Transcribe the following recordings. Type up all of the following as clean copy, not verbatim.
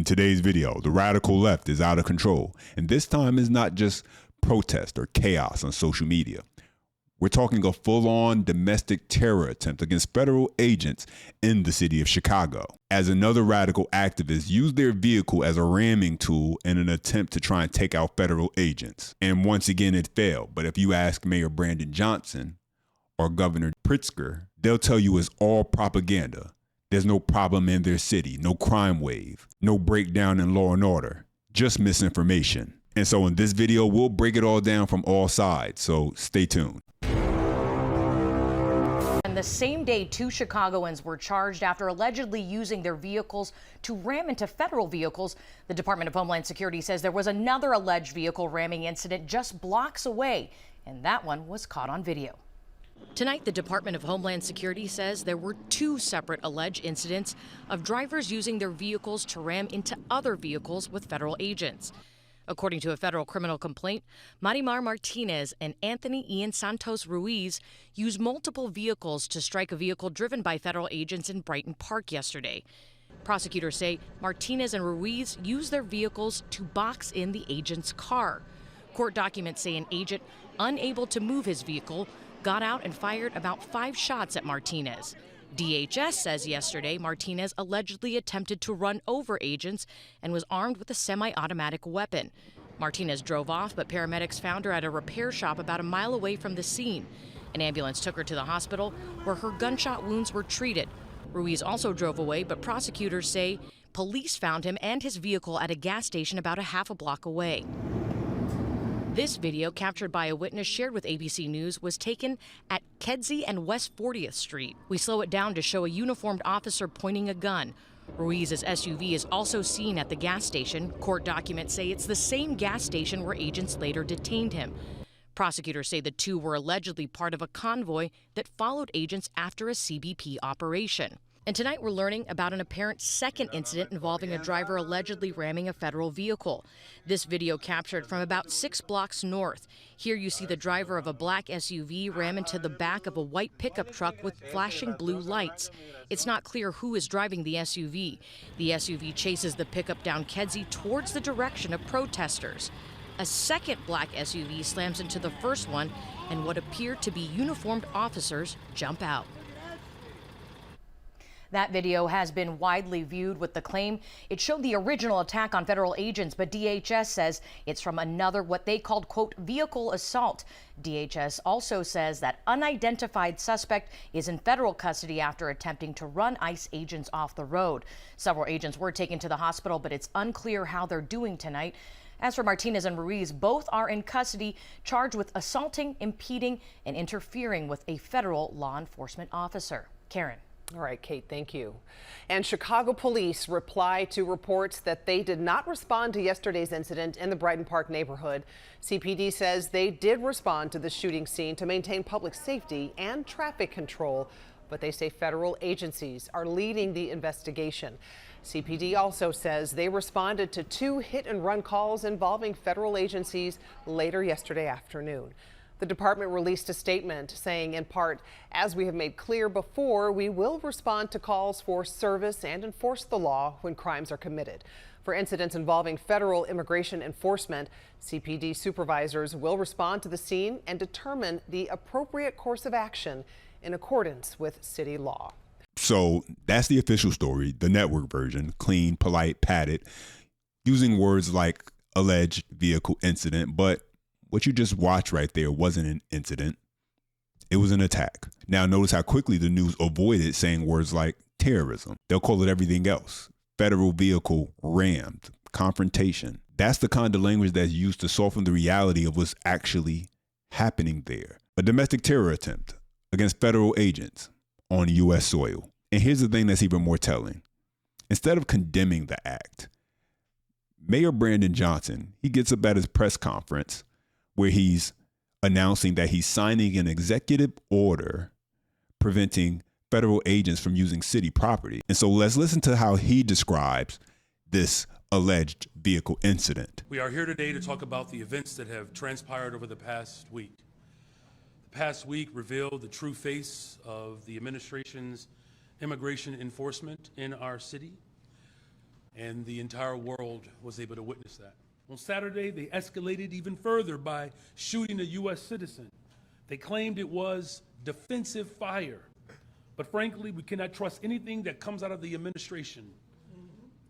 In today's video, the radical left is out of control, and this time is not just protest or chaos on social media. We're talking a full-on domestic terror attempt against federal agents in the city of Chicago, as another radical activist used their vehicle as a ramming tool in an attempt to try and take out federal agents. And once again, it failed. But if you ask Mayor Brandon Johnson or Governor Pritzker, they'll tell you it's all propaganda. There's no problem in their city, no crime wave, no breakdown in law and order, just misinformation. And so in this video, we'll break it all down from all sides, so stay tuned. And the same day, 2 Chicagoans were charged after allegedly using their vehicles to ram into federal vehicles. The Department of Homeland Security says there was another alleged vehicle ramming incident just blocks away, and that one was caught on video. Tonight, the Department of Homeland Security says there were 2 separate alleged incidents of drivers using their vehicles to ram into other vehicles with federal agents. According to a federal criminal complaint, Marimar Martinez and Anthony Ian Santos Ruiz used multiple vehicles to strike a vehicle driven by federal agents in Brighton Park yesterday. Prosecutors say Martinez and Ruiz used their vehicles to box in the agent's car. Court documents say an agent, unable to move his vehicle, got out and fired about 5 shots at Martinez. DHS says yesterday Martinez allegedly attempted to run over agents and was armed with a semi-automatic weapon. Martinez drove off, but paramedics found her at a repair shop about a mile away from the scene. An ambulance took her to the hospital where her gunshot wounds were treated. Ruiz also drove away, but prosecutors say police found him and his vehicle at a gas station about a half a block away. This video, captured by a witness shared with ABC News, was taken at Kedzie and West 40th Street. We slow it down to show a uniformed officer pointing a gun. Ruiz's SUV is also seen at the gas station. Court documents say it's the same gas station where agents later detained him. Prosecutors say the 2 were allegedly part of a convoy that followed agents after a CBP operation. And tonight we're learning about an apparent second incident involving a driver allegedly ramming a federal vehicle. This video captured from about 6 blocks north. Here you see the driver of a black SUV ram into the back of a white pickup truck with flashing blue lights. It's not clear who is driving the SUV. The SUV chases the pickup down Kedzie towards the direction of protesters. A second black SUV slams into the first one, and what appear to be uniformed officers jump out. That video has been widely viewed with the claim it showed the original attack on federal agents, but DHS says it's from another, what they called, quote, vehicle assault. DHS also says that unidentified suspect is in federal custody after attempting to run ICE agents off the road. Several agents were taken to the hospital, but it's unclear how they're doing tonight. As for Martinez and Ruiz, both are in custody, charged with assaulting, impeding, and interfering with a federal law enforcement officer. Karen. All right, Kate, thank you. And Chicago police reply to reports that they did not respond to yesterday's incident in the Brighton Park neighborhood. CPD says they did respond to the shooting scene to maintain public safety and traffic control, but they say federal agencies are leading the investigation. CPD also says they responded to 2 hit-and-run calls involving federal agencies later yesterday afternoon. The department released a statement saying, in part, as we have made clear before, we will respond to calls for service and enforce the law when crimes are committed. For incidents involving federal immigration enforcement, CPD supervisors will respond to the scene and determine the appropriate course of action in accordance with city law. So that's the official story, the network version, clean, polite, padded, using words like alleged vehicle incident, but what you just watched right there wasn't an incident. It was an attack. Now notice how quickly the news avoided saying words like terrorism. They'll call it everything else. Federal vehicle rammed, confrontation. That's the kind of language that's used to soften the reality of what's actually happening there. A domestic terror attempt against federal agents on U.S. soil. And here's the thing that's even more telling. Instead of condemning the act, Mayor Brandon Johnson, he gets up at his press conference where he's announcing that he's signing an executive order preventing federal agents from using city property. And so let's listen to how he describes this alleged vehicle incident. We are here today to talk about the events that have transpired over the past week. The past week revealed the true face of the administration's immigration enforcement in our city. and the entire world was able to witness that. On Saturday, they escalated even further by shooting a U.S. citizen. They claimed it was defensive fire. But frankly, we cannot trust anything that comes out of the administration.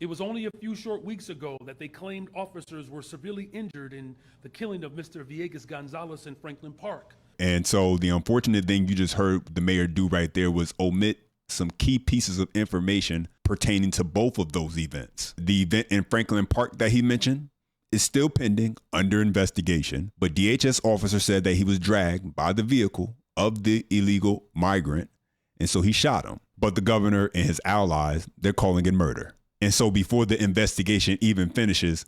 It was only a few short weeks ago that they claimed officers were severely injured in the killing of Mr. Villegas Gonzalez in Franklin Park. And so the unfortunate thing you just heard the mayor do right there was omit some key pieces of information pertaining to both of those events. The event in Franklin Park that he mentioned is still pending under investigation, but DHS officer said that he was dragged by the vehicle of the illegal migrant, and so he shot him. But the governor and his allies, they're calling it murder. And so before the investigation even finishes,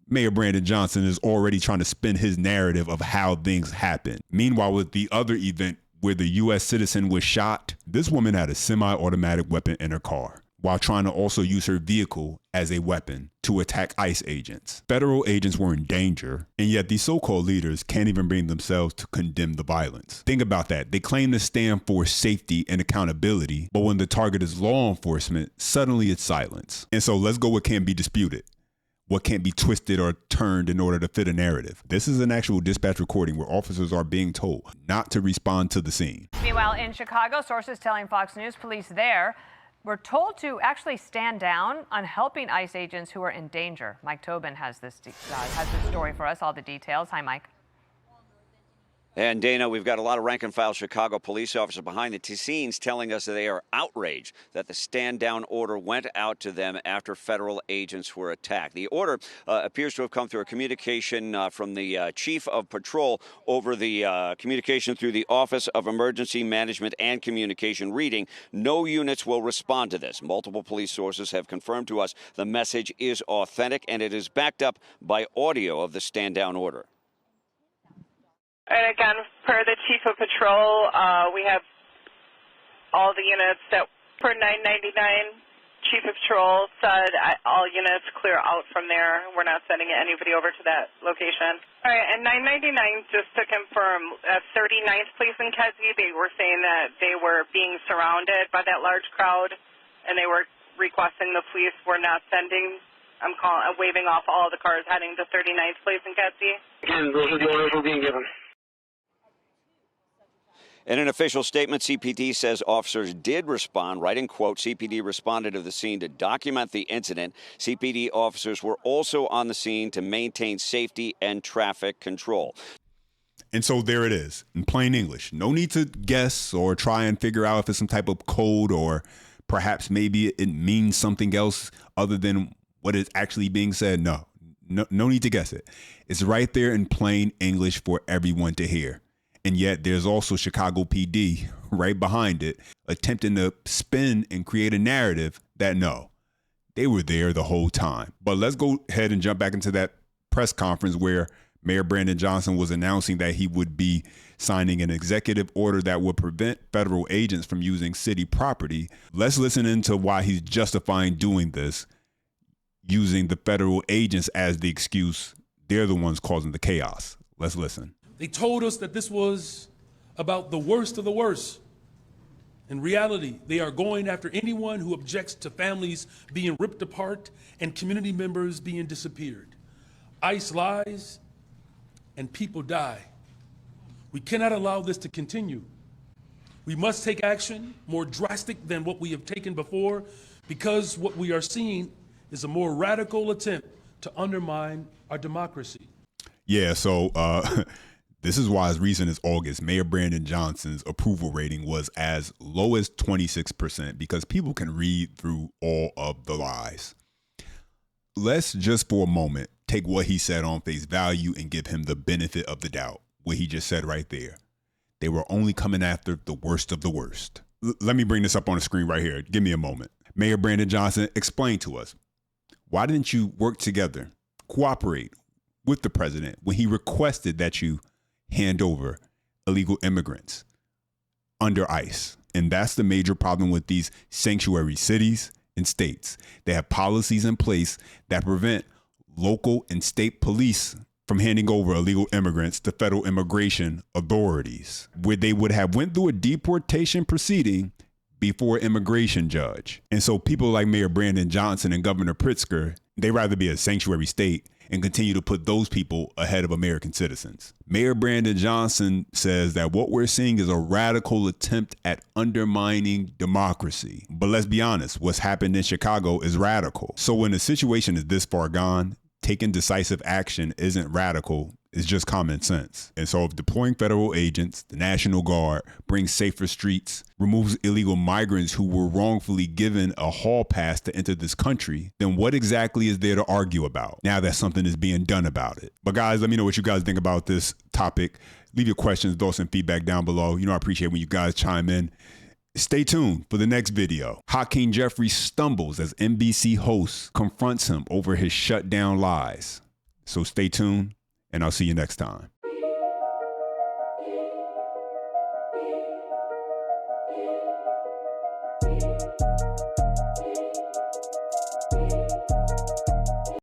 Mayor Brandon Johnson is already trying to spin his narrative of how things happened. Meanwhile, with the other event where the U.S. citizen was shot, this woman had a semi-automatic weapon in her car while trying to also use her vehicle as a weapon to attack ICE agents. Federal agents were in danger, and yet these so-called leaders can't even bring themselves to condemn the violence. Think about that. They claim to stand for safety and accountability, but when the target is law enforcement, suddenly it's silence. And so let's go what can't be disputed. What can't be twisted or turned in order to fit a narrative. This is an actual dispatch recording where officers are being told not to respond to the scene. Meanwhile, in Chicago, sources telling Fox News police there were told to actually stand down on helping ICE agents who are in danger. Mike Tobin has this story for us, all the details. Hi, Mike. And Dana, we've got a lot of rank-and-file Chicago police officers behind the scenes telling us that they are outraged that the stand-down order went out to them after federal agents were attacked. The order appears to have come through a communication from the chief of patrol over the communication through the Office of Emergency Management and Communication, reading, "No units will respond to this." Multiple police sources have confirmed to us the message is authentic, and it is backed up by audio of the stand-down order. And again, per the Chief of Patrol, we have all the units that, per 999, Chief of Patrol said all units clear out from there. We're not sending anybody over to that location. All right, and 999, just to confirm, 39th Police in Kedzie, they were saying that they were being surrounded by that large crowd, and they were requesting the police were not sending. I'm waving off all the cars heading to 39th Police in Kedzie. Again, those are the orders we're being given. In an official statement, CPD says officers did respond, writing, quote, CPD responded to the scene to document the incident. CPD officers were also on the scene to maintain safety and traffic control. And so there it is, in plain English. No need to guess or try and figure out if it's some type of code or perhaps maybe it means something else other than what is actually being said. No need to guess it. It's right there in plain English for everyone to hear. And yet there's also Chicago PD right behind it, attempting to spin and create a narrative that no, they were there the whole time. But let's go ahead and jump back into that press conference where Mayor Brandon Johnson was announcing that he would be signing an executive order that would prevent federal agents from using city property. Let's listen into why he's justifying doing this, using the federal agents as the excuse. They're the ones causing the chaos. Let's listen. They told us that this was about the worst of the worst. In reality, they are going after anyone who objects to families being ripped apart and community members being disappeared. ICE lies and people die. We cannot allow this to continue. We must take action more drastic than what we have taken before, because what we are seeing is a more radical attempt to undermine our democracy. Yeah, so this is why as recent as August, Mayor Brandon Johnson's approval rating was as low as 26% because people can read through all of the lies. Let's just for a moment take what he said on face value and give him the benefit of the doubt. What he just said right there. They were only coming after the worst of the worst. Let me bring this up on the screen right here. Give me a moment. Mayor Brandon Johnson, explain to us, why didn't you work together, cooperate with the president when he requested that you hand over illegal immigrants under ICE? And that's the major problem with these sanctuary cities and states. They have policies in place that prevent local and state police from handing over illegal immigrants to federal immigration authorities, where they would have went through a deportation proceeding, before an immigration judge. And so people like Mayor Brandon Johnson and Governor Pritzker, they rather be a sanctuary state and continue to put those people ahead of American citizens. Mayor Brandon Johnson says that what we're seeing is a radical attempt at undermining democracy. But let's be honest, what's happened in Chicago is radical. So when the situation is this far gone, taking decisive action isn't radical, it's just common sense. And so if deploying federal agents, the National Guard, brings safer streets, removes illegal migrants who were wrongfully given a hall pass to enter this country, then what exactly is there to argue about now that something is being done about it? But guys, let me know what you guys think about this topic. Leave your questions, thoughts, and feedback down below. You know I appreciate when you guys chime in. Stay tuned for the next video. Hakeem Jeffries stumbles as NBC host confronts him over his shutdown lies. So stay tuned, and I'll see you next time.